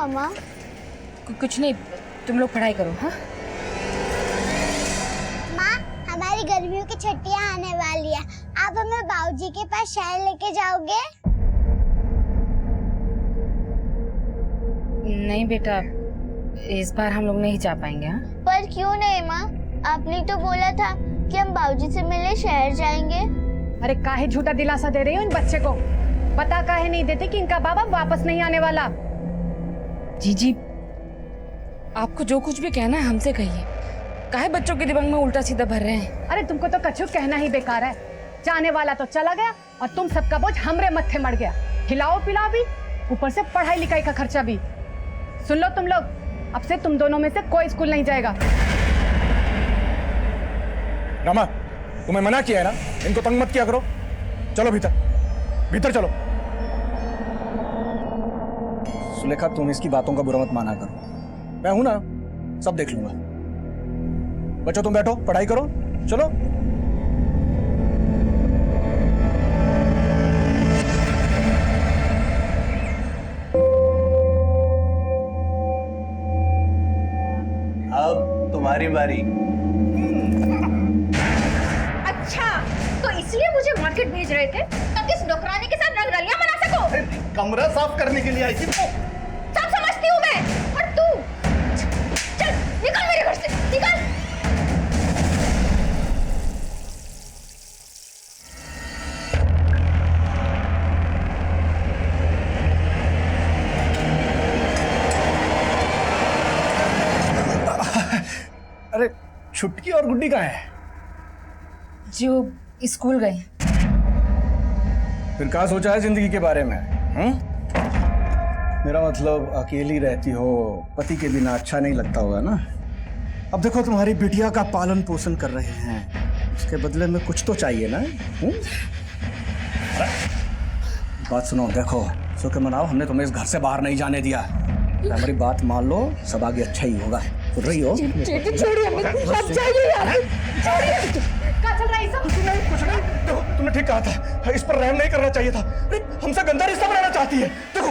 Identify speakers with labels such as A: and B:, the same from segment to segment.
A: मामा?
B: कुछ नहीं, तुम लोग पढ़ाई करो। हाँ
A: माँ, हमारी गर्मियों की छुट्टियाँ आने वाली है, आप हमें बाबूजी के पास शहर लेके जाओगे?
B: नहीं बेटा, इस बार हम लोग नहीं जा पाएंगे। हाँ
A: पर क्यों नहीं माँ? आपने तो बोला था कि हम बाबूजी से मिलने शहर जाएंगे।
C: अरे काहे झूठा दिलासा दे रही हो इन बच्चे को? पता काहे नहीं देते कि इनका बाबा वापस नहीं आने वाला?
B: जीजी, आपको जो कुछ भी कहना है हमसे कहिए। काहे बच्चों के दिमाग में उल्टा सीधा भर रहे हैं?
C: अरे तुमको तो कछु कहना ही बेकार है। जाने वाला तो चला गया और तुम सबका बोझ हमरे मत्थे मर गया। खिलाओ पिलाओ भी, ऊपर से पढ़ाई लिखाई का खर्चा भी। सुन लो तुम लोग, अब से तुम दोनों में से कोई स्कूल नहीं जाएगा।
D: रमा, तुम्हें मना किया है ना, इनको तंग मत किया करो। चलो भीतर, भीतर चलो। सुलेखा, तुम इसकी बातों का बुरा मत माना करो। मैं हूं ना, सब देख लूंगा। बच्चों तुम बैठो, पढ़ाई करो, चलो।
E: अब तुम्हारी बारी।
F: अच्छा, तो इसलिए मुझे मार्केट भेज रहे थे ताकि इस नौकरानी के साथ रंगरलियां मना सको।
E: कमरा साफ करने के लिए आई थी।
F: सब समझती हूँ मैं, और तू चल निकल मेरे घर से, निकल।
D: अरे छुटकी और गुड्डी कहाँ है?
B: जो स्कूल गए।
D: फिर क्या सोचा है जिंदगी के बारे में? मेरा मतलब अकेली रहती हो, पति के बिना अच्छा नहीं लगता होगा ना। अब देखो, तुम्हारी बिटिया का पालन पोषण कर रहे हैं, उसके बदले में कुछ तो चाहिए ना। बात सुनो, देखो सो के मनाओ, हमने तुम्हें इस घर से बाहर नहीं जाने दिया। हमारी बात मान लो, सब आगे अच्छा ही होगा। सुन रही हो?
C: क्या चल रहा है सब?
D: कुछ नहीं। देखो, तुमने ठीक कहा था, इस पर रहम नहीं करना चाहिए था। हमसे गंदा रिश्ता बनाना चाहती है। देखो,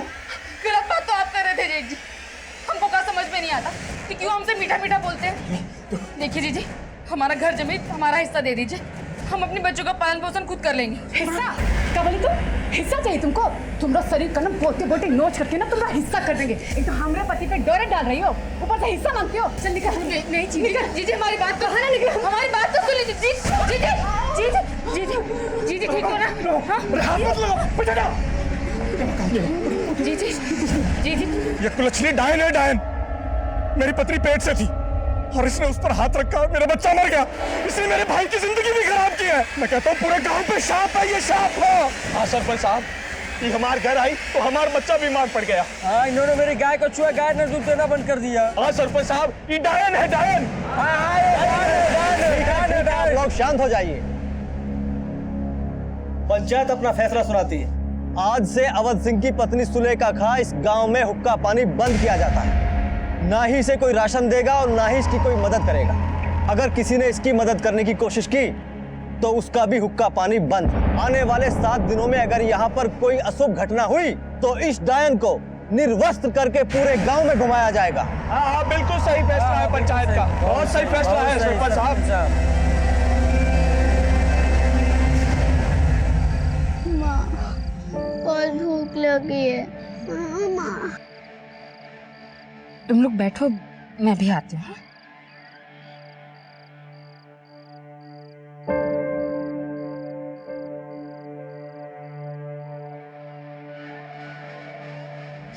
B: गलत बात तो आप कर रहे थे जीजी। हमको क्या समझ में नहीं आता कि क्यों हमसे मीठा मीठा बोलते हैं। देखिए जीजी, हमारा घर जमीन हमारा हिस्सा दे दीजिए, हम अपने बच्चों का पालन पोषण खुद कर लेंगे।
C: हिस्सा? क्या बोली तुम? हिस्सा चाहिए तुमको? तुमरा शरीर का ना बोलते बोलते नोच करके ना तुम्हारा हिस्सा कर देंगे। एक तो हमारे पति पे डोरे डाल रही हो, ऊपर से हिस्सा मांगती हो। चल निकल।
B: नहीं जीजी, हमारी बात तो हमारी बात तो सुन लीजिए। जीजी ठीक हो ना? जीजी
D: ये कुलच्छनी डायन है, डायन। मेरी पत्नी पेट से थी और इसने उस पर हाथ रखा, मेरा बच्चा मर गया। इसने मेरे भाई की जिंदगी भी खराब की है। मैं कहता हूँ पूरे गांव पे शाप है, ये शाप है।
E: हाँ सरपंच साहब, ये हमारे घर आई तो हमारा बच्चा बीमार पड़ गया।
G: हाँ, इन्होंने मेरी गाय को छुआ, गाय ने दूध देना बंद कर दिया।
E: हाँ सरपंच साहब, ये डायन है, डायन।
G: आप लोग शांत हो जाइए, पंचायत अपना फैसला सुनाती है। आज से अवध सिंह की पत्नी सुलेखा खा इस गांव में हुक्का पानी बंद किया जाता है। ना ही इसे कोई राशन देगा और ना ही इसकी कोई मदद करेगा। अगर किसी ने इसकी मदद करने की कोशिश की तो उसका भी हुक्का पानी बंद। आने वाले 7 दिनों में अगर यहाँ पर कोई अशुभ घटना हुई तो इस डायन को निर्वस्त्र करके पूरे गांव में घुमाया जाएगा।
E: हाँ, बिल्कुल सही फैसला है पंचायत का, बहुत सही फैसला है सरपंच साहब।
A: माँ, बहुत भूख लगी है। माँ,
B: तुम लोग बैठो, मैं भी आती हूँ।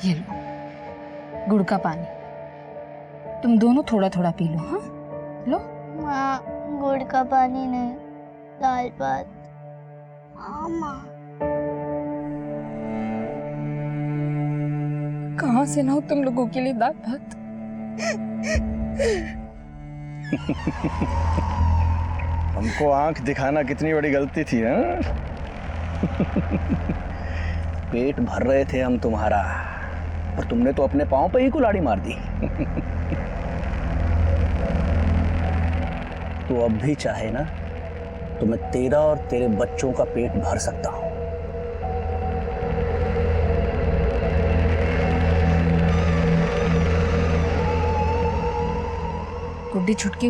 B: ये लो गुड़ का पानी, तुम दोनों थोड़ा थोड़ा पी लो। हाँ लो।
A: माँ, गुड़ का पानी नहीं, दाल भात। माँ,
B: कहाँ से लाऊं तुम लोगों के लिए दाल भात?
D: हमको आंख दिखाना कितनी बड़ी गलती थी, हाँ? पेट भर रहे थे हम तुम्हारा, और तुमने तो अपने पांव पे ही कुल्हाड़ी मार दी। तो अब भी चाहे ना तो मैं तेरा और तेरे बच्चों का पेट भर सकता हूं।
B: गुड्डी छुटकी,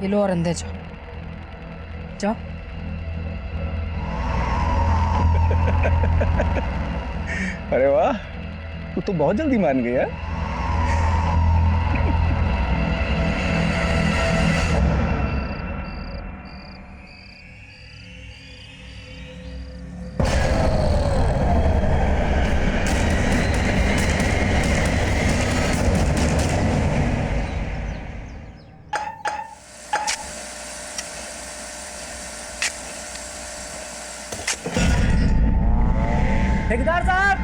B: ये लो और अंदर जाओ। जाओ।
E: अरे वाह, तू तो बहुत जल्दी मान गई है।
H: ठेकेदार साहब,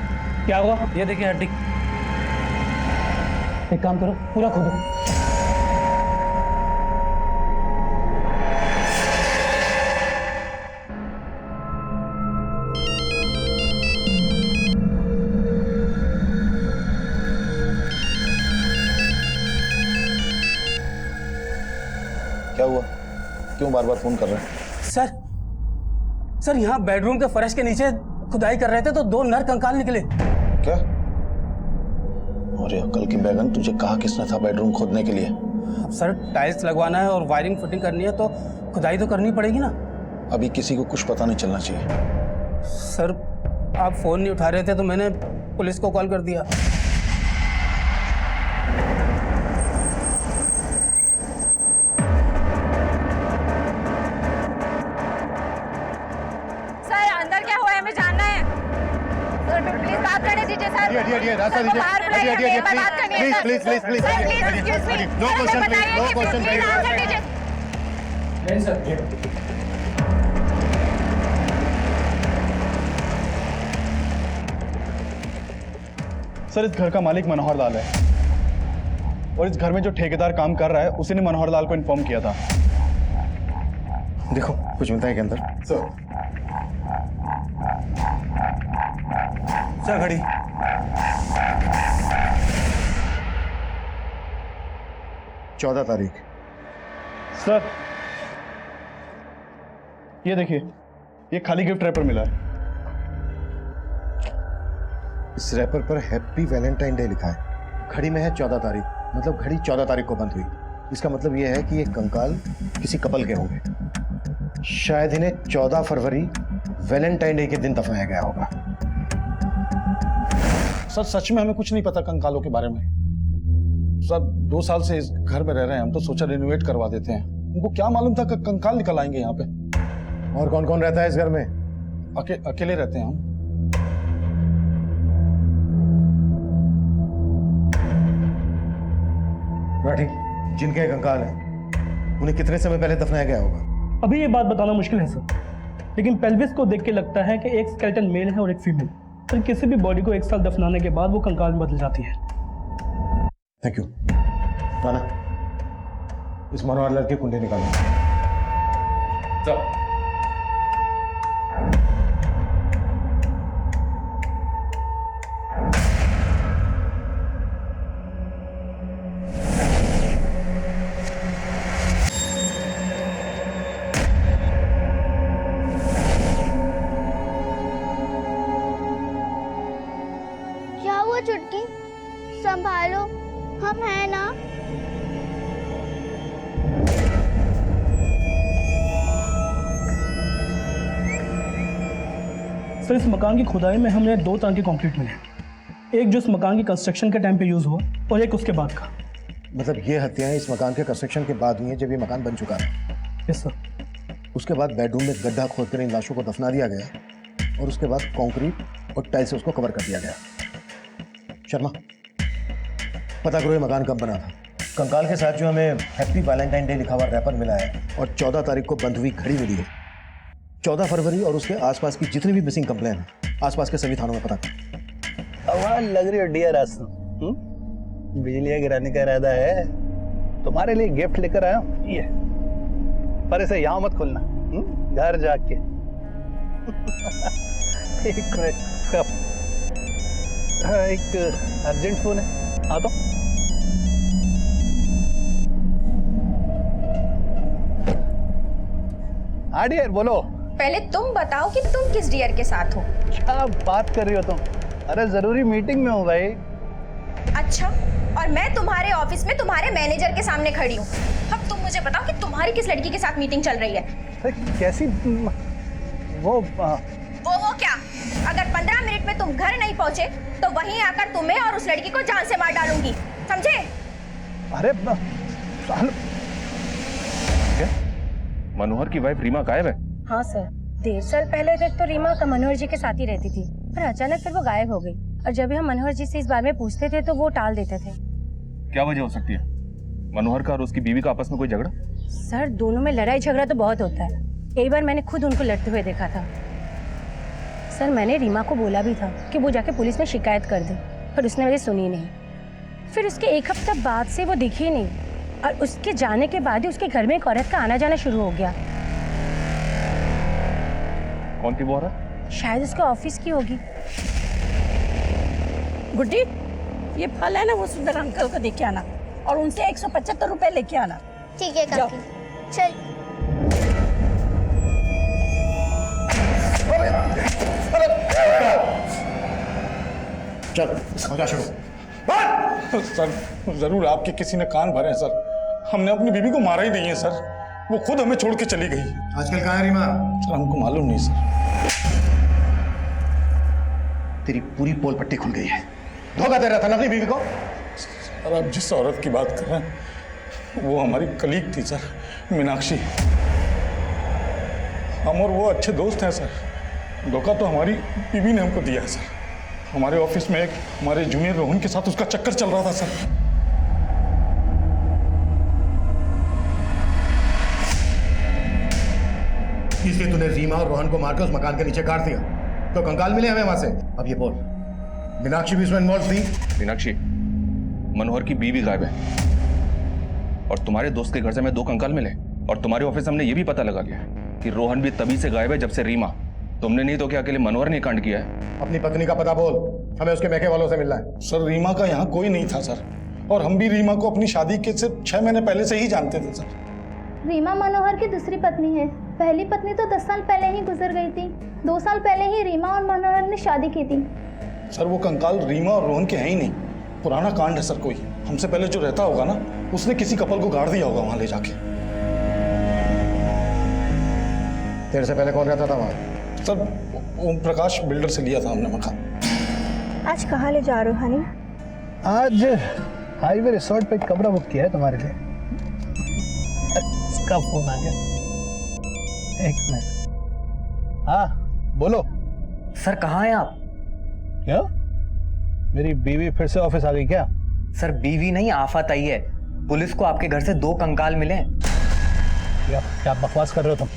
E: क्या हुआ?
H: ये देखिए हड्डी। एक काम करो, पूरा खोदो।
I: क्या हुआ? क्यों बार बार फोन कर रहे हैं?
H: सर यहाँ बेडरूम के फर्श के नीचे खुदाई कर रहे थे तो 2 नर कंकाल निकले।
I: क्या? अरे अक्ल की बैगन, तुझे कहा किसने था बेडरूम खोदने के लिए?
H: अब सर टाइल्स लगवाना है और वायरिंग फिटिंग करनी है तो खुदाई तो करनी पड़ेगी ना।
I: अभी किसी को कुछ पता नहीं चलना चाहिए।
H: सर आप फोन नहीं उठा रहे थे तो मैंने पुलिस को कॉल कर दिया।
F: सर अंदर क्या हुआ है हमें जानना है। सर प्लीज बात करने दीजिए सर।
D: रास्ता दीजिए।
F: बाहर बुलाइए, हमें बात करनी है sir.
D: Please
F: sir please excuse me.
D: No question,
F: बताइए
D: नो
F: कि
D: क्वेश्चन,
F: प्लीज आंसर दीजिए।
H: नहीं सर।
E: सर इस घर का मालिक मनोहर लाल है और इस घर में जो ठेकेदार काम कर रहा है उसी ने मनोहर लाल को इन्फॉर्म किया था।
D: देखो कुछ मिलता है के अंदर।
H: सर घड़ी।
D: चौदह तारीख।
E: सर ये देखिए, ये खाली गिफ्ट रैपर मिला है।
D: इस रैपर पर हैप्पी वैलेंटाइन डे लिखा है। घड़ी में है 14 तारीख, मतलब घड़ी 14 तारीख को बंद हुई। इसका मतलब यह है कि ये कंकाल किसी कपल के होंगे। शायद इन्हें 14 फरवरी वैलेंटाइन डे के दिन दफनाया गया होगा।
I: सर सच में हमें कुछ नहीं पता कंकालों के बारे में। सर 2 साल से इस घर में रह रहे हैं हम, तो सोचा रिनोवेट करवा देते हैं। उनको क्या मालूम था कि कंकाल निकल आएंगे यहाँ पे।
D: और कौन कौन रहता है इस घर में?
I: अकेले रहते हैं हम।
D: राठी, जिनके कंकाल है उन्हें कितने समय पहले दफनाया गया होगा?
J: अभी ये बात बताना मुश्किल है सर, लेकिन पेल्विस को देख के लगता है कि एक स्केलेटन मेल है और एक फीमेल। सर किसी भी बॉडी को 1 साल दफनाने के बाद वो कंकाल में बदल जाती है।
D: Thank you. राना, इस मनोहर लाल की कुंडली निकालो।
A: क्या हुआ चुटकी? संभालो, हम हैं ना।
J: सर इस मकान की खुदाई में हमने 2 तरह के कंक्रीट मिले। एक जो इस मकान की कंस्ट्रक्शन के टाइम पे यूज हुआ और एक उसके बाद का।
D: मतलब ये हत्याएं इस मकान के कंस्ट्रक्शन के बाद हुई हैं, जब ये मकान बन चुका है।
J: Yes sir.
D: उसके बाद बेडरूम में गड्ढा खोदकर इन लाशों को दफना दिया गया और उसके बाद कंक्रीट और टाइल से उसको कवर कर दिया गया। शर्मा, पता करो ये मकान कब बना था। कंकाल के साथ जो हमें हैप्पी वैलेंटाइन डे लिखा हुआ रैपर मिला है और 14 तारीख को बंद हुई घड़ी मिली है। 14 फरवरी और उसके आसपास की जितनी भी मिसिंग कंप्लेन है आसपास के सभी थानों में पता कर।
E: आवाज लग रही है डियर आसू, बिजली गिराने का इरादा है। तुम्हारे लिए गिफ्ट लेकर आया हूँ, ये। पर इसे यहाँ मत खोलना, घर जाके। एक मिनट, एक अर्जेंट फोन है। हाँ तो हाँ डियर, बोलो।
F: पहले तुम बताओ कि तुम किस डियर के साथ हो।
E: क्या बात कर रही हो तुम? अरे जरूरी मीटिंग में हूँ भाई।
F: अच्छा और मैं तुम्हारे ऑफिस में तुम्हारे मैनेजर के सामने खड़ी हूँ। अब तुम मुझे बताओ कि तुम्हारी किस लड़की के साथ मीटिंग चल रही है?
E: कैसी वो
F: क्या? अगर 15 मिनट में तुम घर नहीं पहुंचे तो वहीं आकर तुम्हें और उस लड़की को जान से मार डालूंगी, समझे?
E: अरे
K: क्या? मनोहर की वाइफ रीमा गायब है?
C: हाँ सर, 1.5 साल पहले तक तो रीमा का मनोहर जी के साथ ही रहती थी, पर अचानक फिर वो गायब हो गई। और जब भी हम मनोहर जी से इस बारे में पूछते थे तो वो टाल देते थे।
K: क्या वजह हो सकती है? मनोहर का और उसकी बीवी का आपस में कोई झगड़ा?
C: सर, दोनों में लड़ाई झगड़ा तो बहुत होता है। एक बार मैंने खुद उनको लड़ते हुए देखा था। सर, मैंने रीमा को बोला भी था कि वो जाके पुलिस में शिकायत कर दे, पर उसने मेरी सुनी नहीं। फिर उसके 1 हफ्ता बाद से वो दिखी ही नहीं, और उसके जाने के बाद ही उसके घर में एक औरत का आना जाना शुरू हो गया।
K: कौन थी वो औरत?
C: शायद उसके ऑफिस की होगी।
L: गुड्डी, ये फल है ना, वो सुंदर अंकल को देके आना और उनसे 175 रुपए लेके आना।
A: ठीक है काकी, चल।
D: चल, मजा शुरू।
I: सर, जरूर आपके किसी ने कान भरे हैं सर। हमने अपनी बीवी को मारा ही नहीं है सर, वो खुद हमें छोड़ के चली गई।
D: आजकल कहाँ है रीमा?
I: सर, हमको मालूम नहीं सर।
D: तेरी पूरी पोल पट्टी खुल गई है। धोखा दे रहा था ना अपनी बीवी को?
I: सर, आप जिस औरत की बात कर रहे हैं वो हमारी कलीग थी सर, मीनाक्षी। हम और वो अच्छे दोस्त हैं सर। धोखा तो हमारी बीवी ने हमको दिया है सर। हमारे ऑफिस में एक हमारे जूनियर रोहन के साथ उसका चक्कर चल रहा था सर।
D: इसलिए तूने रीमा और रोहन को मारकर उस मकान के नीचे गाड़ दिया, तो कंकाल मिले हमें वहां से। अब ये बोल, मीनाक्षी भी इसमें इन्वॉल्व थी?
K: मीनाक्षी, मनोहर की बीवी गायब है और तुम्हारे दोस्त के घर से हमें 2 कंकाल मिले, और तुम्हारे ऑफिस से हमने ये भी पता लगा लिया कि रोहन भी तभी से गायब है जब से रीमा। तुमने नहीं तो क्या अकेले मनोहर ने कांड किया है?
D: अपनी पत्नी का पता बोल, हमें उसके मैके वालों से मिलना है।
I: सर, रीमा का यहाँ कोई नहीं था सर, और हम भी रीमा को अपनी शादी के सिर्फ 6 महीने पहले से ही जानते थे सर।
M: रीमा मनोहर की दूसरी पत्नी है। पहली पत्नी तो 10 साल पहले ही गुजर गई थी। 2 साल पहले ही रीमा और मनोहर ने शादी की थी।
I: सर, वो कंकाल रीमा और रोहन के हैं ही नहीं, पुराना कांड है सर। कोई हमसे पहले जो रहता होगा ना, उसने किसी कपल को गाड़ दिया होगा वहां ले जाके।
D: तेरे से पहले कौन रहता था वहां?
I: सर, ओम प्रकाश बिल्डर से लिया था हमने मकान।
L: आज कहाँ ले जा रहे हो हनी?
E: आज हाईवे रिसोर्ट पे कमरा बुक किया है तुम्हारे लिए। इसका फोन आ गया, 1 मिनट। हाँ बोलो।
G: सर, कहाँ हैं आप?
E: क्या? मेरी बीवी फिर से ऑफिस आ गई क्या?
G: सर, बीवी नहीं, आफत आई है। पुलिस को आपके घर से 2 कंकाल मिले हैं।
E: क्या बकवास कर रहे हो तुम?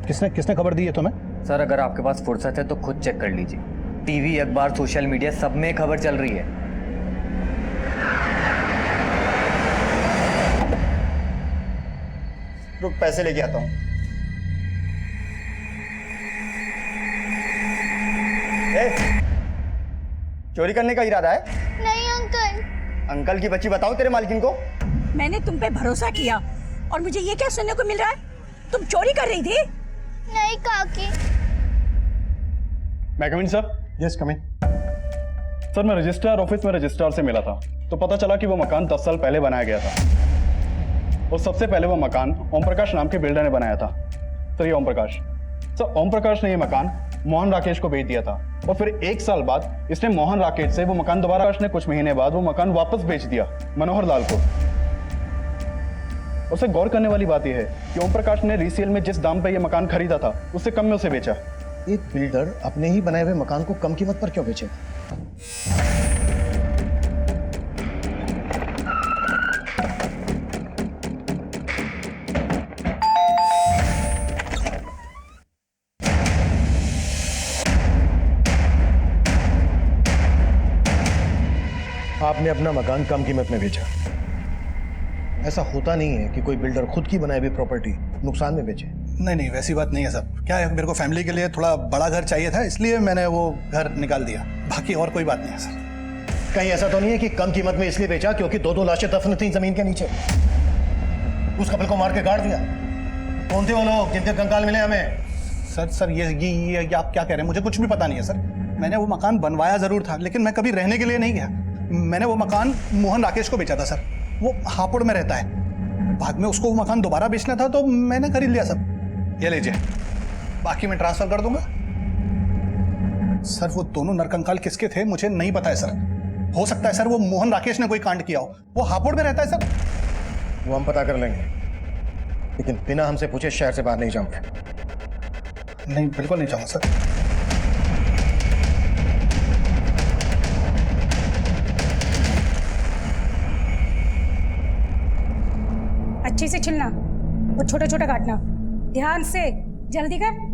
E: किसने खबर दी है तुम्हें?
G: सर, अगर आपके पास फुर्सत है तो खुद चेक कर लीजिए। टीवी, अखबार, सोशल मीडिया, सब में खबर चल रही है। रुक, पैसे लेके आता हूँ। चोरी करने का इरादा है?
A: नहीं अंकल।
G: अंकल की बच्ची, बताओ तेरे मालकिन को।
L: मैंने तुम पे भरोसा किया और मुझे ये क्या सुनने को मिल रहा है? तुम चोरी कर रही थी?
A: नहीं काकी।
J: मैं कम इन सर?
D: यस, कम इन।
J: सर, मैं रजिस्ट्रार ऑफिस में रजिस्ट्रार से मिला था, तो पता चला कि वो मकान 10 साल पहले बनाया गया था, और सबसे पहले वो मकान ओम प्रकाश नाम के बिल्डर ने बनाया था। सर, ये ओम प्रकाश। सर, ओम प्रकाश ने ये मकान मोहन राकेश को बेच दिया था, और फिर 1 साल बाद इसने मोहन राकेश से वो मकान दोबारा, ने कुछ महीने बाद वो मकान वापस बेच दिया मनोहर लाल को। उसे गौर करने वाली बात यह है कि ओम प्रकाश ने रीसेल में जिस दाम पे ये मकान खरीदा था उससे कम में उसे बेचा।
D: एक बिल्डर अपने ही बनाए हुए मकान को कम कीमत पर क्यों बेचेगा? आपने अपना मकान कम कीमत में बेचा। ऐसा होता नहीं है कि कोई बिल्डर खुद की बनाई हुई प्रॉपर्टी नुकसान में बेचे।
E: नहीं, वैसी बात नहीं है सर। क्या है, मेरे को फैमिली के लिए थोड़ा बड़ा घर चाहिए था, इसलिए मैंने वो घर निकाल दिया। बाकी और कोई बात नहीं है सर।
D: कहीं ऐसा तो नहीं है कि कम कीमत में इसलिए बेचा क्योंकि 2 लाशें दफन थी जमीन के नीचे, उस कपल को मार के गाड़ दिया? कौन थे वो लोग जिनके कंकाल मिले हमें?
E: सर, ये आप क्या कह रहे हैं? मुझे कुछ भी पता नहीं है सर। मैंने वो मकान बनवाया जरूर था, लेकिन मैं कभी रहने के लिए नहीं गया। मैंने वो मकान मोहन राकेश को बेचा था सर। वो हापुड़ में रहता है। बाद में उसको वो मकान दोबारा बेचना था तो मैंने खरीद लिया सर। ये लीजिए, बाकी मैं ट्रांसफर कर दूंगा। सर वो दोनों नरकंकाल किसके थे मुझे नहीं पता है सर। हो सकता है सर वो मोहन राकेश ने कोई कांड किया हो। वो हापुड़ में रहता है सर।
D: वो हम पता कर लेंगे, लेकिन बिना हमसे पूछे शहर से बाहर नहीं जाऊंगे।
E: नहीं, बिल्कुल नहीं चाहूंगा सर।
L: अच्छे से छिलना और छोटा छोटा काटना, ध्यान से, जल्दी कर।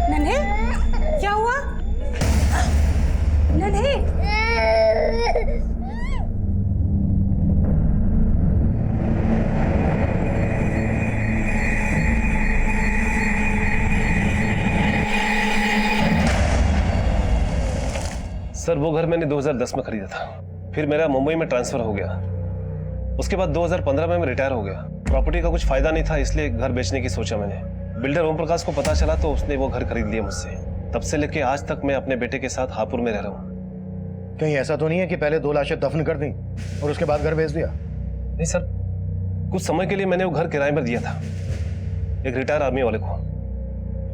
L: नन्हे, क्या हुआ? नन्हे,
N: सर वो घर मैंने 2010 में खरीदा था, फिर मेरा मुंबई में ट्रांसफर हो गया। उसके बाद 2015 में मैं रिटायर हो गया। प्रॉपर्टी का कुछ फायदा नहीं था, इसलिए घर बेचने की सोचा मैंने। बिल्डर ओम प्रकाश को पता चला तो उसने वो घर खरीद लिया मुझसे। तब से लेके आज तक मैं अपने बेटे के साथ हापुड़ में रह रहा हूँ।
D: कहीं ऐसा तो नहीं है कि पहले 2 लाशें दफन कर दी और उसके बाद घर बेच दिया?
N: नहीं सर, कुछ समय के लिए मैंने वो घर किराए पर दिया था एक रिटायर आर्मी वाले को।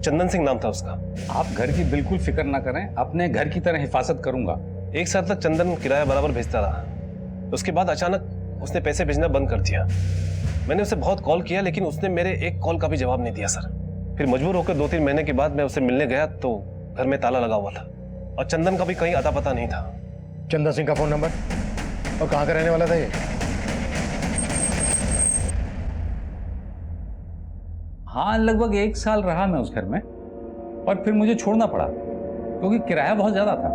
N: चंदन सिंह नाम था उसका।
O: आप घर की बिल्कुल फिक्र ना करें, अपने घर की तरह हिफाजत करूंगा।
N: 1 साल तक चंदन किराया बराबर भेजता रहा। उसके बाद अचानक उसने पैसे भेजना बंद कर दिया। मैंने उसे बहुत कॉल किया लेकिन उसने मेरे एक कॉल का भी जवाब नहीं दिया सर। फिर मजबूर होकर 2-3 महीने के बाद मैं उसे मिलने गया तो घर में ताला लगा हुआ था और चंदन का भी कहीं अता पता नहीं था।
D: चंदन सिंह का फोन नंबर और कहाँ का रहने वाला था ये?
O: हाँ, लगभग 1 साल रहा मैं उस घर में और फिर मुझे छोड़ना पड़ा क्योंकि किराया बहुत ज़्यादा था।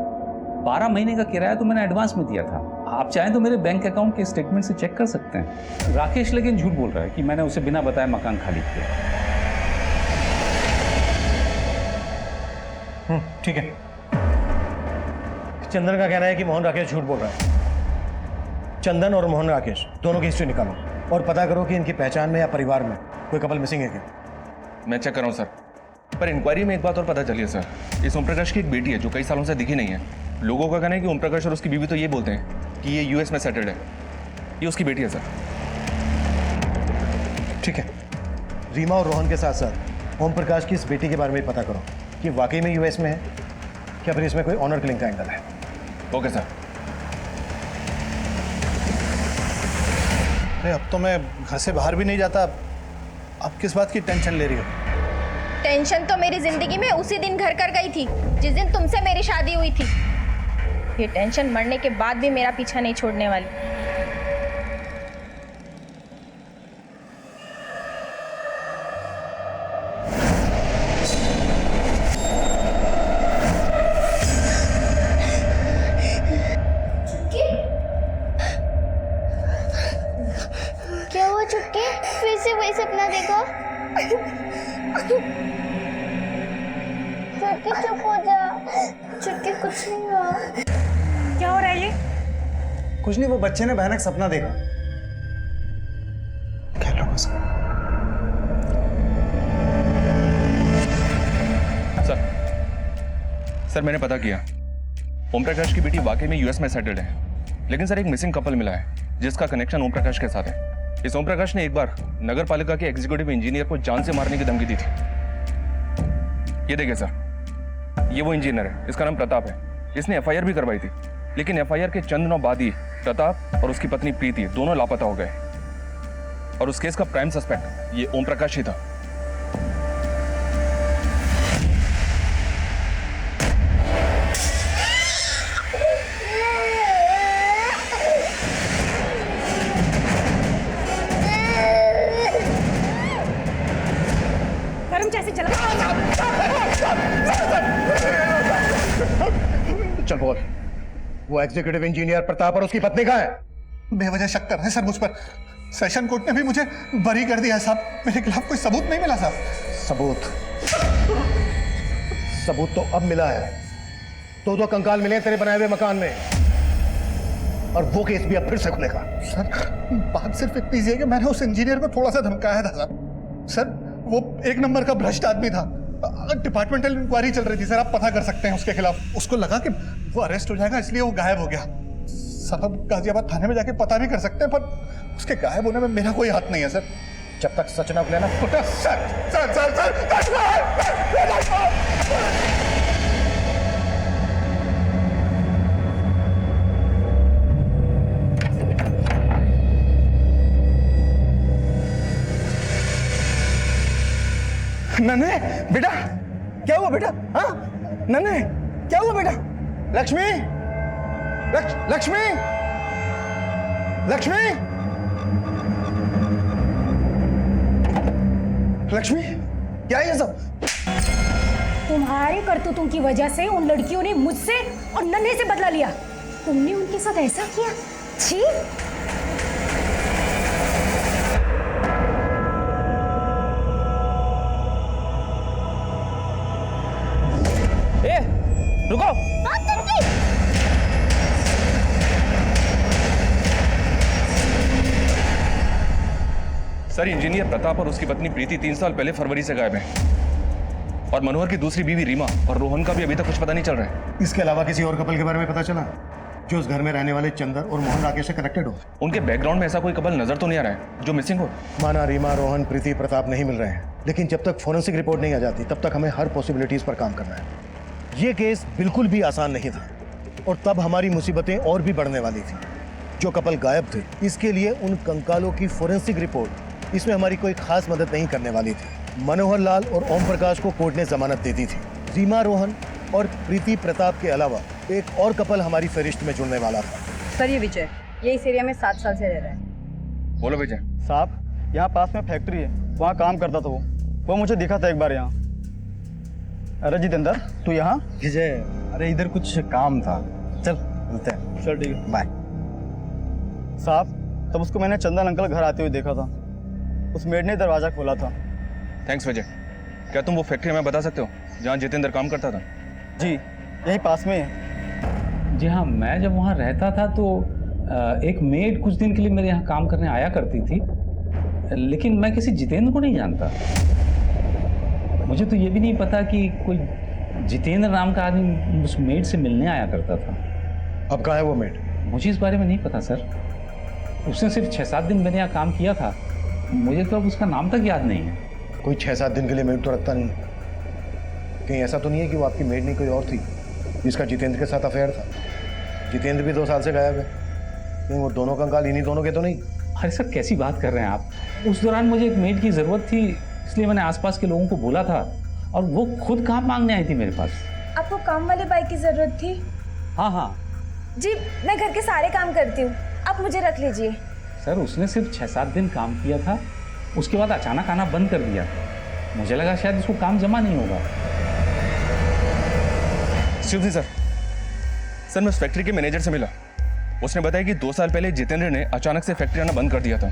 O: 12 महीने का किराया तो मैंने एडवांस में दिया था। आप चाहें तो मेरे बैंक अकाउंट के स्टेटमेंट से चेक कर सकते हैं। राकेश लेकिन झूठ बोल रहा है कि मैंने उसे बिना बताए मकान खाली किया।
D: ठीक है। चंदन का कहना है कि मोहन राकेश झूठ बोल रहा है। चंदन और मोहन राकेश दोनों की हिस्ट्री निकालो और पता करो कि इनकी पहचान में या परिवार में कोई कपल मिसिंग है क्या।
K: मैं चेक कर रहा हूँ सर, पर इंक्वायरी में एक बात और पता चली है सर। इस ओम प्रकाश की एक बेटी है जो कई सालों से दिखी नहीं है। लोगों का कहना है कि ओम प्रकाश और उसकी बीवी तो ये बोलते हैं कि ये यूएस में सेटल्ड है। ये उसकी बेटी है सर।
D: ठीक है, रीमा और रोहन के साथ साथ ओम प्रकाश की इस बेटी के बारे में पता करो कि वाकई में यूएस में है क्या फिर इसमें कोई ऑनर किलिंग का एंगल है।
K: Okay sir.
E: अरे अब तो मैं घर से बाहर भी नहीं जाता। अब किस बात की टेंशन ले रही हो?
F: टेंशन तो मेरी जिंदगी में उसी दिन घर कर गई थी जिस दिन तुमसे मेरी शादी हुई थी। ये टेंशन मरने के बाद भी मेरा पीछा नहीं छोड़ने वाली।
A: क्या हुआ चुटकी? फिर से वही सपना देखा? चुटकी चुप हो जा। चुटकी कुछ नहीं हुआ।
L: क्या हो रहा है ये?
G: कुछ नहीं, वो बच्चे ने भयानक सपना देखा।
K: सर मैंने पता किया, ओम प्रकाश की बेटी वाकई में यूएस में सेटल्ड है। लेकिन सर एक मिसिंग कपल मिला है जिसका कनेक्शन ओम प्रकाश के साथ है। इस ओम प्रकाश ने एक बार नगर पालिका के एग्जीक्यूटिव इंजीनियर को जान से मारने की धमकी दी थी। ये देखिए सर, ये वो इंजीनियर है, इसका नाम प्रताप है। इसने एफआईआर भी करवाई थी, लेकिन एफआईआर के चंद दिनों बाद ही प्रताप और उसकी पत्नी प्रीति दोनों लापता हो गए और उस केस का प्राइम सस्पेक्ट ये ओम प्रकाश ही था।
L: गर्म जैसे चला।
D: चल बोल, वो एग्जीक्यूटिव इंजीनियर प्रताप और उसकी पत्नी कहाँ है?
E: बेवजह शक कर रहे हैं सर मुझ पर। सेशन कोर्ट ने भी मुझे बरी कर दिया साहब। मेरे खिलाफ कोई सबूत नहीं मिला साहब।
D: सबूत तो अब मिला है। दो कंकाल मिले तेरे बनाए हुए मकान में, और वो केस भी अब फिर से खुलेगा।
E: सर बात सिर्फ इतनी सी है कि मैंने उस इंजीनियर को थोड़ा सा धमकाया था सर। सर वो एक नंबर का भ्रष्ट आदमी था। डिपार्टमेंटल इंक्वायरी चल रही थी सर, आप पता कर सकते हैं उसके खिलाफ। उसको लगा कि वो अरेस्ट हो जाएगा, इसलिए वो गायब हो गया। साहब गाजियाबाद थाने में जाके पता भी कर सकते हैं, पर उसके गायब होने में मेरा कोई हाथ नहीं है सर।
D: जब तक सच ना खुले ना।
G: नन्हे बेटा, क्या हुआ बेटा? हाँ नन्हे, क्या हुआ बेटा? लक्ष्मी, लक्ष्मी, लक्ष्मी, लक्ष्मी, क्या है ये सब?
P: तुम्हारे करतूतों की वजह से उन लड़कियों ने मुझसे और नन्हे से बदला लिया। तुमने उनके साथ ऐसा किया? छी!
H: रुको।
K: सर, इंजीनियर प्रताप और उसकी पत्नी प्रीति 3 साल पहले फरवरी से गायब हैं, और मनोहर की दूसरी बीवी रीमा और रोहन का भी अभी तक कुछ पता नहीं चल रहा है।
D: इसके अलावा किसी और कपल के बारे में पता चला जो उस घर में रहने वाले चंदर और मोहन राकेश से कनेक्टेड हो?
K: उनके बैकग्राउंड में ऐसा कोई कपल नजर तो नहीं आ रहा है जो मिसिंग हो।
D: माना रीमा, रोहन, प्रीति, प्रताप नहीं मिल रहे हैं, लेकिन जब तक फोरेंसिक रिपोर्ट नहीं आ जाती तब तक हमें हर पॉसिबिलिटीज पर काम करना है। ये केस बिल्कुल भी आसान नहीं था, और तब हमारी मुसीबतें और भी बढ़ने वाली थी। जो कपल गायब थे, इसके लिए उन कंकालों की फोरेंसिक रिपोर्ट इसमें हमारी कोई खास मदद नहीं करने वाली थी। मनोहर लाल और ओम प्रकाश को कोर्ट ने जमानत दे दी थी। रीमा, रोहन और प्रीति प्रताप के अलावा एक और कपल हमारी फहरिस्त में जुड़ने वाला था।
Q: सर ये विजय, ये इस एरिया में 7 साल से रह रहा है।
K: बोलो विजय।
G: साहब यहाँ पास में फैक्ट्री है, वहाँ काम करता था वो मुझे दिखा था एक बार यहाँ। अरे जितेंद्र, तू यहाँ?
R: विजय, अरे इधर कुछ काम था, चल मिलते हैं।
G: चल ठीक है, बाय। साहब तब उसको मैंने चंदन अंकल घर आते हुए देखा था, उस मेड ने दरवाजा खोला था।
K: थैंक्स विजय। क्या तुम वो फैक्ट्री में बता सकते हो जहाँ जितेंद्र काम करता था?
G: जी यही पास में है।
O: जी हाँ, मैं जब वहाँ रहता था तो एक मेड कुछ दिन के लिए मेरे यहाँ काम करने आया करती थी, लेकिन मैं किसी जितेंद्र को नहीं जानता। मुझे तो ये भी नहीं पता कि कोई जितेंद्र नाम का आदमी उस मेड से मिलने आया करता था।
D: अब कहाँ है वो मेड?
O: मुझे इस बारे में नहीं पता सर। उसने सिर्फ 6-7 दिन मेरे यहाँ काम किया था, मुझे तो अब उसका नाम तक याद नहीं है।
D: कोई 6-7 दिन के लिए मेड तो रखता नहीं। कहीं ऐसा तो नहीं है कि वो आपकी मेड नहीं कोई और थी जिसका जितेंद्र के साथ अफेयर था? जितेंद्र भी 2 साल से गायब है, कहीं वो दोनों कंकाल इन्हीं दोनों के तो नहीं?
O: अरे सर कैसी बात कर रहे हैं आप? उस दौरान मुझे एक मेड की ज़रूरत थी, इसलिए मैंने आसपास के लोगों को बोला था, और वो खुद काम मांगने आई थी मेरे पास।
P: आपको काम वाले बाई की जरूरत थी?
O: हाँ हाँ
P: जी, मैं घर के सारे काम करती हूँ, आप मुझे रख लीजिए।
O: सर उसने सिर्फ 6-7 दिन काम किया था, उसके बाद अचानक आना बंद कर दिया। मुझे लगा शायद उसको काम जमा नहीं होगा।
K: शिवजी सर, मैं उस फैक्ट्री के मैनेजर से मिला। उसने बताया कि 2 साल पहले जितेंद्र ने अचानक से फैक्ट्री आना बंद कर दिया था।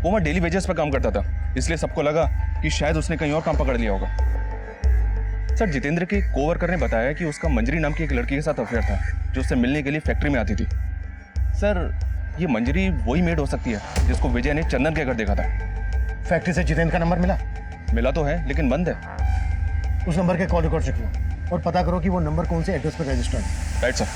K: वो वहाँ डेली वेजेस पर काम करता था, इसलिए सबको लगा कि शायद उसने कहीं और काम पकड़ लिया होगा। सर जितेंद्र के कोवर्कर ने बताया कि उसका मंजरी नाम की एक लड़की के साथ अफेयर था जो उससे मिलने के लिए फैक्ट्री में आती थी। सर ये मंजरी वही मेड हो सकती है जिसको विजय ने चंदन के घर देखा था।
D: फैक्ट्री से जितेंद्र का नंबर मिला?
K: मिला तो है, लेकिन बंद है।
D: उस नंबर के कॉल रिकॉर्ड चेक लो और पता करो कि वो नंबर कौन से एड्रेस पर रजिस्टर्ड है।
K: Right sir.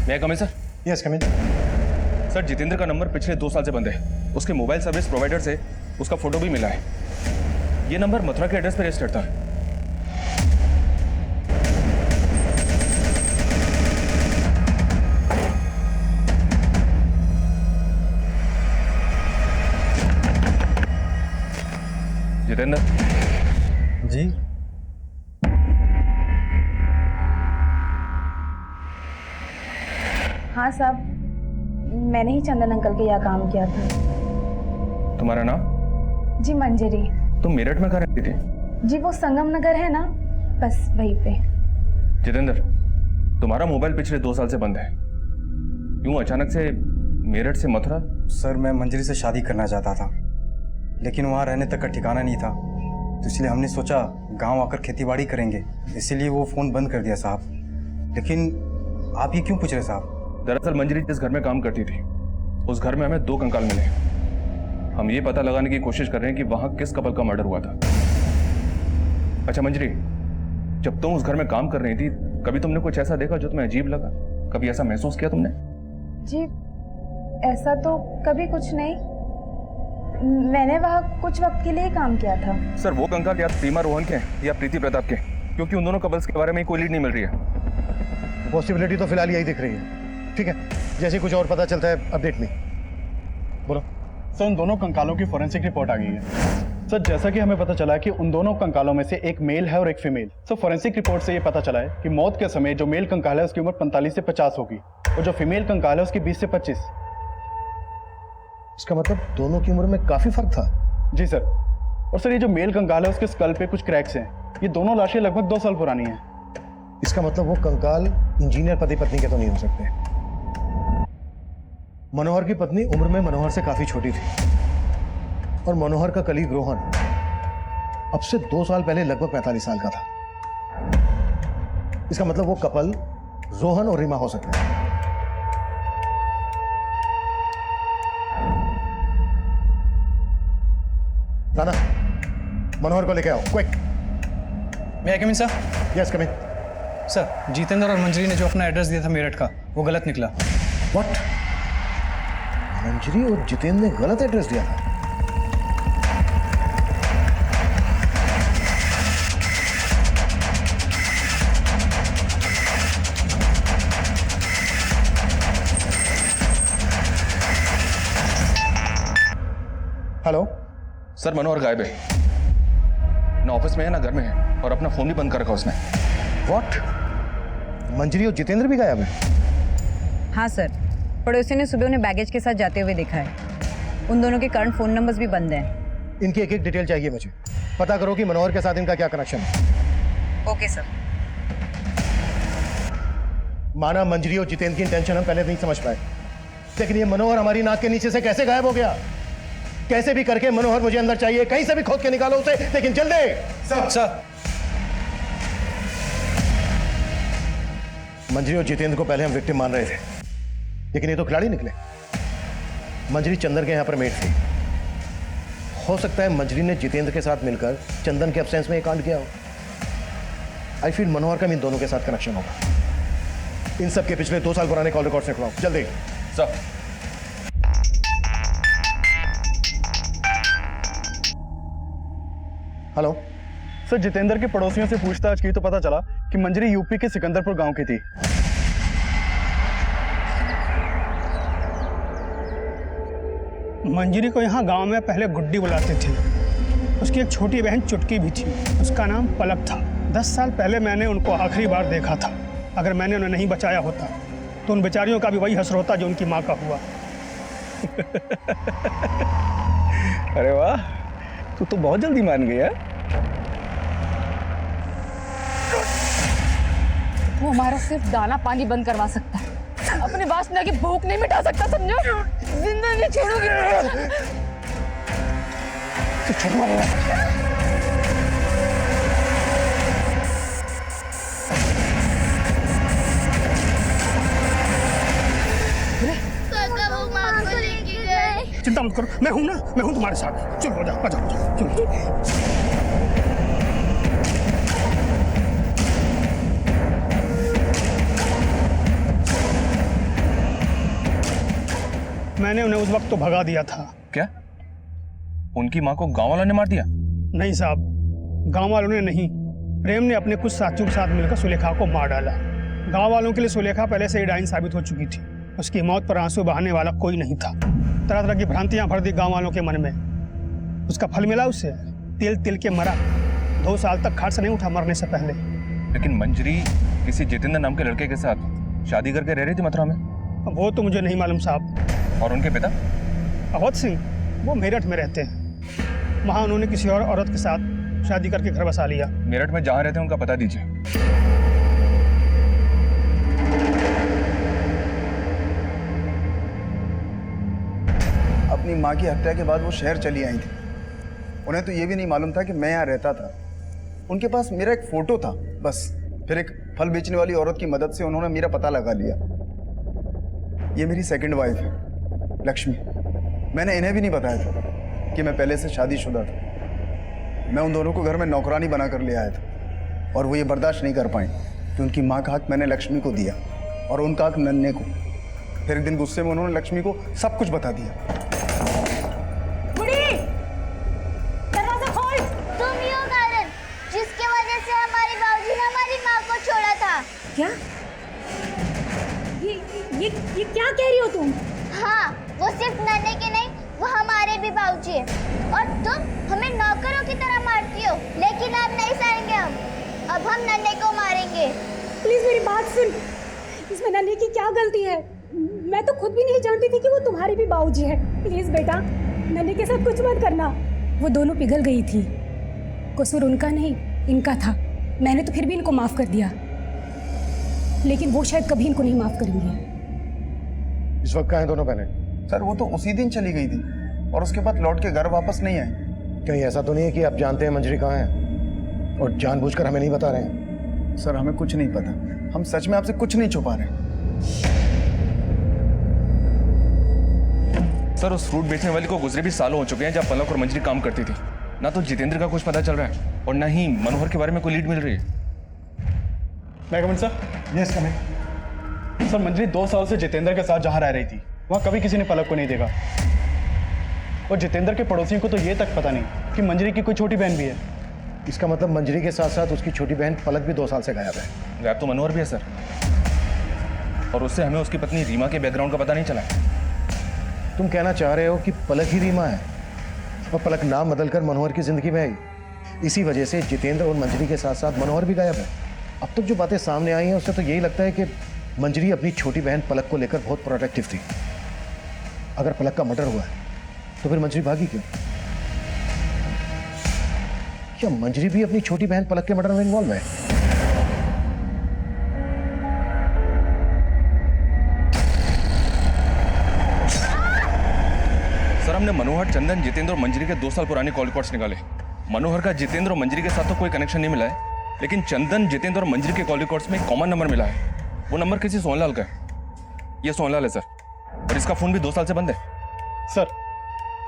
K: मैं कम इन सर?
D: यस कम इन।
K: सर जितेंद्र का नंबर पिछले 2 साल से बंद है। उसके मोबाइल सर्विस प्रोवाइडर से उसका फोटो भी मिला है। ये नंबर मथुरा के एड्रेस पर रजिस्टर्ड था। जितेंद्र
R: जी,
P: हाँ साहब,
F: मैंने ही चंदन अंकल के यहाँ काम किया था।
K: तुम्हारा नाम?
F: जी मंजरी।
K: तुम मेरठ में कहाँ रहती थी?
F: जी वो संगम नगर है ना, बस वहीं पे।
K: जितेंद्र, तुम्हारा मोबाइल पिछले 2 साल से बंद है, यूं अचानक से मेरठ से मथुरा?
R: सर मैं मंजरी से शादी करना चाहता था, लेकिन वहाँ रहने तक का ठिकाना नहीं था, तो इसलिए हमने सोचा गांव आकर खेतीबाड़ी करेंगे, इसीलिए वो फ़ोन बंद कर दिया साहब। लेकिन आप ये क्यों पूछ रहे साहब?
K: दरअसल मंजरी जिस घर में काम करती थी उस घर में हमें 2 कंकाल मिले। हम ये पता लगाने की कोशिश कर रहे हैं कि वहां किस कपल का मर्डर हुआ था। अच्छा मंजरी, जब तुम उस घर में काम कर रही थी कभी तुमने कुछ ऐसा देखा जो तुम्हें अजीब लगा? कभी ऐसा महसूस किया तुमने?
F: जी ऐसा तो कभी कुछ नहीं, मैंने वहाँ कुछ वक्त के लिए काम किया था।
K: सर वो कंकाल या रीमा रोहन के या प्रीति प्रताप के, क्योंकि उन दोनों कपल्स के बारे में कोई लीड नहीं मिल रही है।
D: पॉसिबिलिटी तो फिलहाल यही दिख रही है। ठीक है, जैसे कुछ और पता चलता है अपडेट में बोलो।
J: सर उन दोनों कंकालों की फॉरेंसिक रिपोर्ट आ गई है। सर जैसा कि हमें पता चला कि उन दोनों कंकालों में से एक मेल है और एक फीमेल। सर फॉरेंसिक रिपोर्ट से ये पता चला है कि मौत के समय जो मेल कंकाल है उसकी उम्र 45 से 50 होगी और जो फीमेल कंकाल है उसकी 20 से 25।
D: इसका मतलब दोनों की उम्र में काफी फर्क था।
J: जी सर। और सर ये जो मेल कंकाल है उसके स्कल पे कुछ क्रैक्स हैं। ये दोनों लाशें लगभग 2 साल पुरानी हैं।
D: इसका मतलब वो कंकाल इंजीनियर पति पत्नी के तो नहीं हो सकते। मनोहर की पत्नी उम्र में मनोहर से काफी छोटी थी और मनोहर का कलीग रोहन अब से 2 साल पहले लगभग 45 साल का था। इसका मतलब वो कपल रोहन और रीमा हो सकते हैं। राणा, मनोहर को लेके आओ क्विक।
E: मैं आई कम इन सर?
D: यस कम इन।
E: सर जितेंद्र और मंजरी ने जो अपना एड्रेस दिया था मेरठ का वो गलत निकला।
D: व्हाट? मंजरी और जितेंद्र ने गलत एड्रेस दिया था? हेलो
K: सर मनोहर गायब है, ना ऑफिस में है ना घर में है, और अपना फोन भी बंद कर रखा उसने।
D: व्हाट? मंजरी और जितेंद्र भी गायब है?
Q: हाँ सर, पड़ोसी ने सुबह उन्हें बैगेज के साथ जाते हुए देखा है। उन दोनों के करंट फोन नंबर्स भी बंद हैं।
D: इनकी एक डिटेल चाहिए मुझे। पता करो कि मनोहर के साथ इनका क्या कनेक्शन है।
Q: Okay sir.
D: माना मंजरी और जितेंद्र की इंटेंशन हम पहले नहीं समझ पाए, लेकिन ये मनोहर हमारी नाक के नीचे से कैसे गायब हो गया? कैसे भी करके मनोहर मुझे अंदर चाहिए, कहीं से भी खोद के निकालो उसे, लेकिन जल्दी।
E: सर
D: मंजरी और जितेंद्र को पहले हम विक्टिम मान रहे थे, लेकिन ये तो खिलाड़ी निकले। मंजरी चंदन के यहां पर मेट थी। हो सकता है मंजरी ने जितेंद्र के साथ मिलकर चंदन के एब्सेंस में ये कांड किया हो। आई फील मनोहर का इन दोनों के साथ कनेक्शन होगा। इन सब के पिछले 2 साल पुराने कॉल रिकॉर्ड्स निकलवाओ जल्दी।
K: सर
D: हेलो
J: सर, जितेंद्र के पड़ोसियों से पूछताछ की तो पता चला कि मंजरी यूपी के सिकंदरपुर गांव की थी।
S: मंजरी को यहाँ गांव में पहले गुड्डी बुलाते थे। उसकी एक छोटी बहन चुटकी भी थी, उसका नाम पलक था। 10 साल पहले मैंने उनको आखिरी बार देखा था। अगर मैंने उन्हें नहीं बचाया होता तो उन बेचारियों का भी वही हश्र होता जो उनकी माँ का हुआ।
H: अरे वाह, तू तो बहुत जल्दी मान गया।
B: वो हमारा सिर्फ दाना पानी बंद करवा सकता है, अपनी वासना की भूख नहीं मिटा सकता, समझो? जिंदा नहीं छोड़ोगी।
S: चिंता मत करो, मैं हूं ना, मैं हूं तुम्हारे साथ। चलो आ जाओ, आ जाओ, चलो। मैंने उन्हें उस वक्त तो भगा दिया था।
K: क्या उनकी माँ को गांव वालों ने मार दिया?
S: नहीं साहब, गांव वालों ने नहीं, प्रेम ने अपने कुछ साथियों के साथ मिलकर सुलेखा को मार डाला। गांव वालों के लिए सुलेखा पहले से ही डाइन साबित हो चुकी थी। उसकी मौत पर आंसू बहाने वाला कोई नहीं था। तरह तरह की भ्रांतियां भर दी गांव वालों के मन में। उसका फल मिला उसे, तिल तिल के मरा। 2 साल तक खाट से नहीं उठा मरने से पहले।
K: लेकिन मंजरी किसी जितेंद्र नाम के लड़के के साथ शादी करके रह रही थी मथुरा में।
S: वो तो मुझे नहीं मालूम साहब।
K: और उनके पिता?
S: अवध सिंह, वो मेरठ में रहते हैं। वहाँ उन्होंने किसी और औरत के साथ शादी करके घर बसा लिया।
K: मेरठ में जहाँ रहते हैं उनका पता दीजिए।
T: अपनी माँ की हत्या के बाद वो शहर चली आई थी। उन्हें तो ये भी नहीं मालूम था कि मैं यहाँ रहता था। उनके पास मेरा एक फोटो था बस। फिर एक फल बेचने वाली औरत की मदद से उन्होंने मेरा पता लगा लिया। ये मेरी सेकंड वाइफ है, लक्ष्मी। मैंने इन्हें भी नहीं बताया था कि मैं पहले से शादीशुदा था। मैं उन दोनों को घर में नौकरानी बना कर ले आया था और वो ये बर्दाश्त नहीं कर पाए कि उनकी माँ का हक मैंने लक्ष्मी को दिया और उनका हक नन्हे को। फिर एक दिन गुस्से में उन्होंने लक्ष्मी को सब कुछ बता दिया।
A: दरवाजा खोल। तुम ही हो कारण जिसकी वजह से हमारे बाबूजी ने हमारी माँ को छोड़ा था।
P: क्या? ये क्या कह रही हो तुम?
A: हाँ, वो सिर्फ नन्हे के नहीं, वो हमारे भी बाबूजी है। और तुम हमें नौकरों की तरह मारती हो, लेकिन अब नहीं सहेंगे हम। अब हम नन्हे को मारेंगे।
P: प्लीज मेरी बात सुन। इसमें नन्हे की क्या गलती है? मैं तो खुद भी नहीं जानती थी कि वो तुम्हारी भी बाबूजी है। प्लीज बेटा, नन्हे के साथ कुछ मत करना। वो दोनों पिघल गई थी। कसूर उनका नहीं, इनका था। मैंने तो फिर भी इनको माफ कर दिया, लेकिन वो शायद कभी इनको नहीं माफ करेंगे।
D: इस वक्त कहाँ हैं दोनों बहनें?
T: सर वो तो उसी दिन चली गई थी और उसके बाद लौट के घर वापस नहीं आई।
D: कहीं ऐसा तो नहीं है कि आप जानते हैं मंजरी कहाँ है और जानबूझकर हमें नहीं बता रहे हैं?
T: सर हमें कुछ नहीं पता। हम सच में आपसे कुछ नहीं छुपा रहे।
K: सर उस फ्रूट बेचने वाली को गुजरे भी सालों हो चुके हैं जब पलक और मंजरी काम करती थी। ना तो जितेंद्र का कुछ पता चल रहा है और ना ही मनोहर के बारे में कोई लीड मिल रही है।
J: मैं coming sir?
T: Yes coming.
J: Sir Manjari 2 साल से जितेंद्र के साथ जहाँ रह रही थी वहाँ कभी किसी ने पलक को नहीं देखा। और जितेंद्र के पड़ोसियों को तो ये तक पता नहीं कि मंजरी की कोई छोटी बहन भी है।
D: इसका मतलब मंजरी के साथ साथ उसकी छोटी बहन पलक भी 2 साल से गायब है।
K: गायब तो मनोहर भी है सर, और उससे हमें उसकी पत्नी रीमा के बैकग्राउंड का पता नहीं चला।
D: तुम कहना चाह रहे हो कि पलक ही रीमा है और पलक नाम बदलकर मनोहर की जिंदगी में आई। इसी वजह से जितेंद्र और मंजरी के साथ साथ मनोहर भी गायब है। अब तक जो बातें सामने आई हैं उससे तो यही लगता है कि मंजरी अपनी छोटी बहन पलक को लेकर बहुत प्रोटेक्टिव थी। अगर पलक का मर्डर हुआ है तो फिर मंजरी भागी क्यों? क्या मंजरी भी अपनी छोटी बहन पलक के मर्डर में इन्वॉल्व है?
K: सर हमने मनोहर, चंदन, जितेंद्र और मंजरी के 2 साल पुराने कॉल रिकॉर्ड्स निकाले। मनोहर का जितेंद्र और मंजरी के साथ तो कोई कनेक्शन नहीं मिला है, लेकिन चंदन, जितेंद्र और मंजरी के कॉल रिकॉर्ड्स में एक कॉमन नंबर मिला है। वो नंबर किसी सोनलाल का है। ये सोनलाल है सर, और इसका फोन भी 2 साल से बंद है।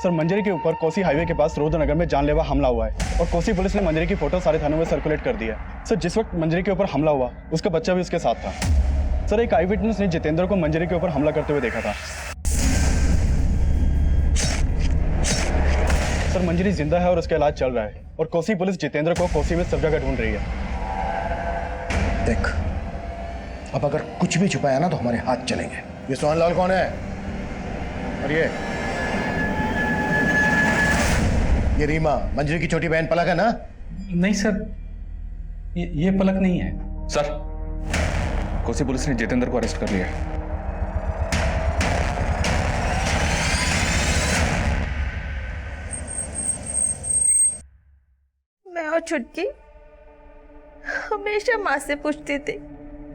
J: सर मंजरी के ऊपर कोसी हाईवे के पास रुद्रनगर में जानलेवा हमला हुआ है और कोसी पुलिस ने मंजरी की फोटो सारे थानों में सर्कुलेट कर दी है। सर जिस वक्त मंजरी के ऊपर हमला हुआ उसका बच्चा भी उसके साथ था। सर एक आई विटनेस ने जितेंद्र को मंजरी के ऊपर हमला करते हुए देखा था। सर मंजरी जिंदा है और उसका इलाज चल रहा है और कोसी पुलिस जितेंद्र को कोसी में सब जगह ढूंढ रही है।
D: देख, अब अगर कुछ भी छुपाया ना तो हमारे हाथ चलेंगे। ये सोहनलाल कौन है? और ये रीमा मंजरी की छोटी बहन पलक है ना?
O: नहीं सर, ये पलक नहीं है।
K: सर कोसी पुलिस ने जितेंद्र को अरेस्ट कर लिया है।
F: मैं और छुटकी हमेशा माँ से पूछती थी,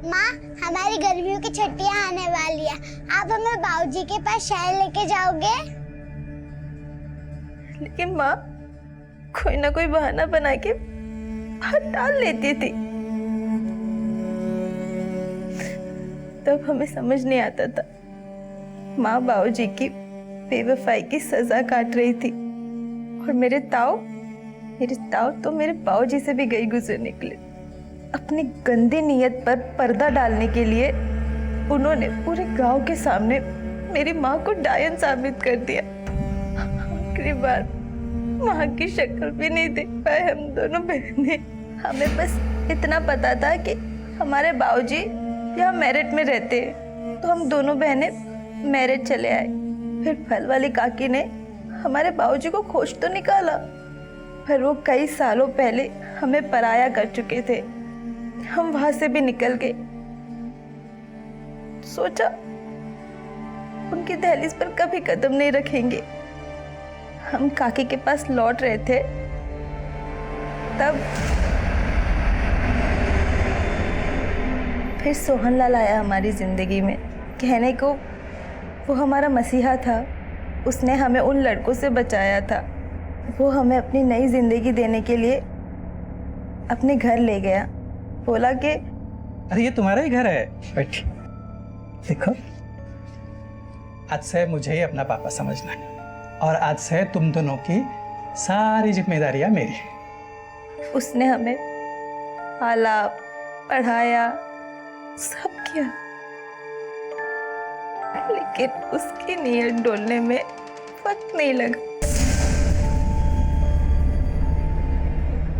A: माँ हमारी गर्मियों की छुट्टियां आने वाली है, आप हमें बाबूजी के पास शहर लेके जाओगे?
F: लेकिन माँ कोई ना कोई बहाना बना के बाहर टाल लेती थी। तब हमें समझ नहीं आता था माँ बाबूजी की बेवफाई की सजा काट रही थी और मेरे ताऊ तो मेरे बाबूजी से भी गई गुजर निकले। अपनी गंदी नीयत पर पर्दा डालने के लिए उन्होंने पूरे गांव के सामने मेरी माँ को डायन साबित कर दिया। आखिरी बार माँ की शक्ल भी नहीं देख पाए हम दोनों बहनें। हमें बस इतना पता था कि हमारे बाबूजी यहाँ मेरठ में रहते हैं, तो हम दोनों बहनें मेरठ चले आए। फिर फल वाली काकी ने हमारे बाबूजी को खोज तो निकाला, पर वो कई सालों पहले हमें पराया कर चुके थे। हम वहां से भी निकल गए। सोचा उनकी दहलीज पर कभी कदम नहीं रखेंगे। हम काकी के पास लौट रहे थे तब फिर सोहनलाल आया हमारी जिंदगी में। कहने को वो हमारा मसीहा था, उसने हमें उन लड़कों से बचाया था। वो हमें अपनी नई जिंदगी देने के लिए अपने घर ले गया। बोला कि
E: अरे ये तुम्हारा ही घर है, बैठी। देखो, आज से मुझे ही अपना पापा समझना है और आज से तुम दोनों की सारी जिम्मेदारियां मेरी।
F: उसने हमें पाला, पढ़ाया, सब किया, लेकिन उसकी नीयत डोलने में वक्त नहीं लगा।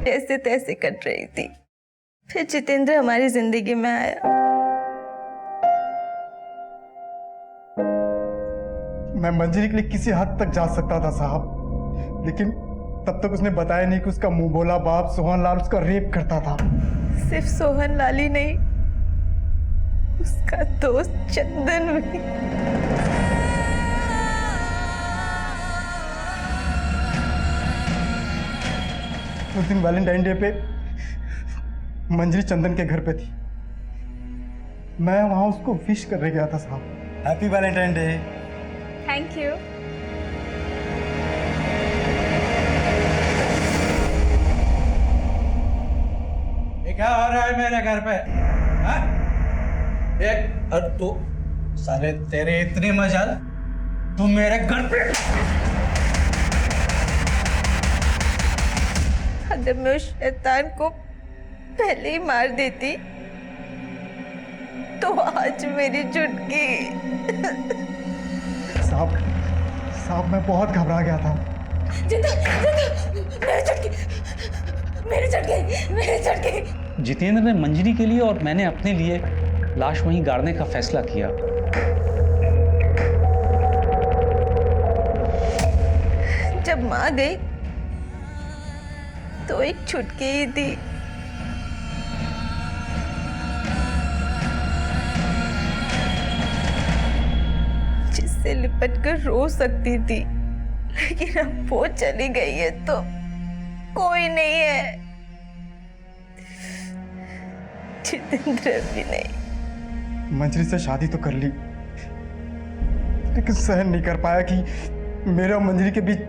F: जैसे तैसे कट रही थी। फिर जितेंद्र हमारी जिंदगी में आया।
R: मैं मंजरी के लिए किसी हद तक जा सकता था साहब, लेकिन तब तक उसने बताया नहीं कि उसका मुंह बोला बाप सोहनलाल उसका रेप करता था।
F: सिर्फ सोहनलाल ही नहीं, उसका दोस्त चंदन भी।
R: उस दिन वैलेंटाइन डे पे मंजरी चंदन के घर पे थी। मैं वहां उसको विश करने गया था साहब। Happy Valentine day.
F: Thank you.
E: ये क्या हो रहा है मेरे घर पे? हाँ? एक और तू सारे तेरे इतनी मजाल, तू मेरे घर पे।
F: अगर मैं उस शैतान को पहले ही मार देती तो आज मेरी चुटकी।
R: साहब मैं बहुत घबरा गया था।
F: मेरे चटके।
O: जितेंद्र ने मंजरी के लिए और मैंने अपने लिए लाश वहीं गाड़ने का फैसला किया।
F: जब माँ गई तो एक चुटकी ही थी। जिससे लिपट कर रो सकती थी, लेकिन अब वो चली गई है तो कोई नहीं है। जितेंद्र भी नहीं।
R: मंजरी से शादी तो कर ली, लेकिन सहन नहीं कर पाया कि मेरा और मंजरी के बीच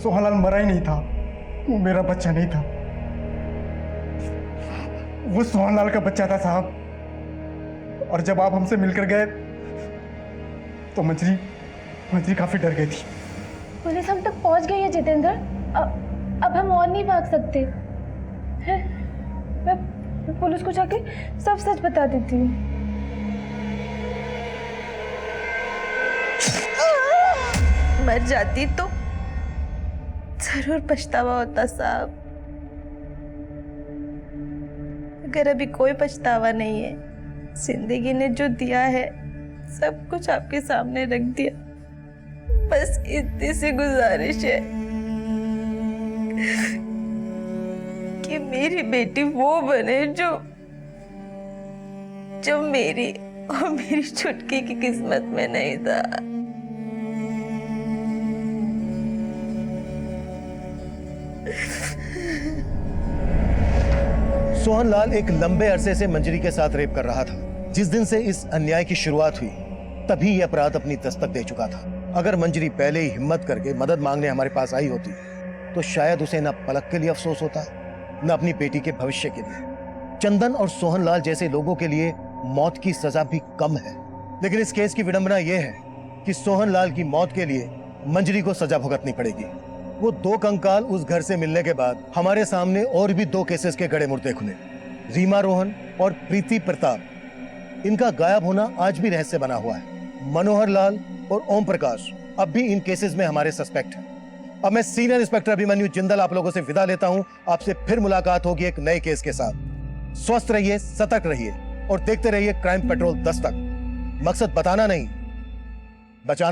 R: सोहनलाल मरा ही नहीं था। वो मेरा बच्चा नहीं था, वो सोहनलाल का बच्चा था साहब। और जब आप हमसे मिलकर गए तो मंजरी काफी डर गई थी।
M: पुलिस हम तक पहुंच गई है जितेंद्र। अब हम और नहीं भाग सकते हैं। मैं पुलिस को जाके सब सच बता देती हूँ।
F: मर जाती तो जरूर पछतावा होता साहब। अगर अभी कोई पछतावा नहीं है, जिंदगी ने जो दिया है सब कुछ आपके सामने रख दिया। बस इतनी सी गुजारिश है कि मेरी बेटी वो बने जो मेरी और मेरी छुटकी की किस्मत में नहीं था।
D: सोहनलाल एक लंबे अरसे से मंजरी के साथ रेप कर रहा था। जिस दिन से इस अन्याय की शुरुआत हुई, तभी यह अपराध अपनी दस्तक दे चुका था। अगर मंजरी पहले ही हिम्मत करके मदद मांगने हमारे पास आई होती तो शायद उसे न पलक के लिए अफसोस होता, न अपनी बेटी के भविष्य के लिए। चंदन और सोहनलाल जैसे लोगों के लिए मौत की सजा भी कम है, लेकिन इस केस की विडंबना यह है कि सोहनलाल की मौत के लिए मंजरी को सजा भुगतनी पड़ेगी। वो दो कंकाल उस घर से मिलने के बाद हमारे सामने और भी दो केसेस के गड़े मुर्दे खुले, रीमा रोहन और प्रीति प्रताप। इनका गायब होना आज भी रहस्य बना हुआ है। मनोहर लाल और ओम प्रकाश अब भी इन केसेस में हमारे सस्पेक्ट हैं। अब मैं सीनियर इंस्पेक्टर अभिमन्यु जिंदल आप लोगों से विदा लेता हूं। आपसे फिर मुलाकात होगी एक नए केस के साथ। स्वस्थ रहिए, सतर्क रहिए और देखते रहिए क्राइम पेट्रोल 10 तक। मकसद बताना नहीं, बचाना।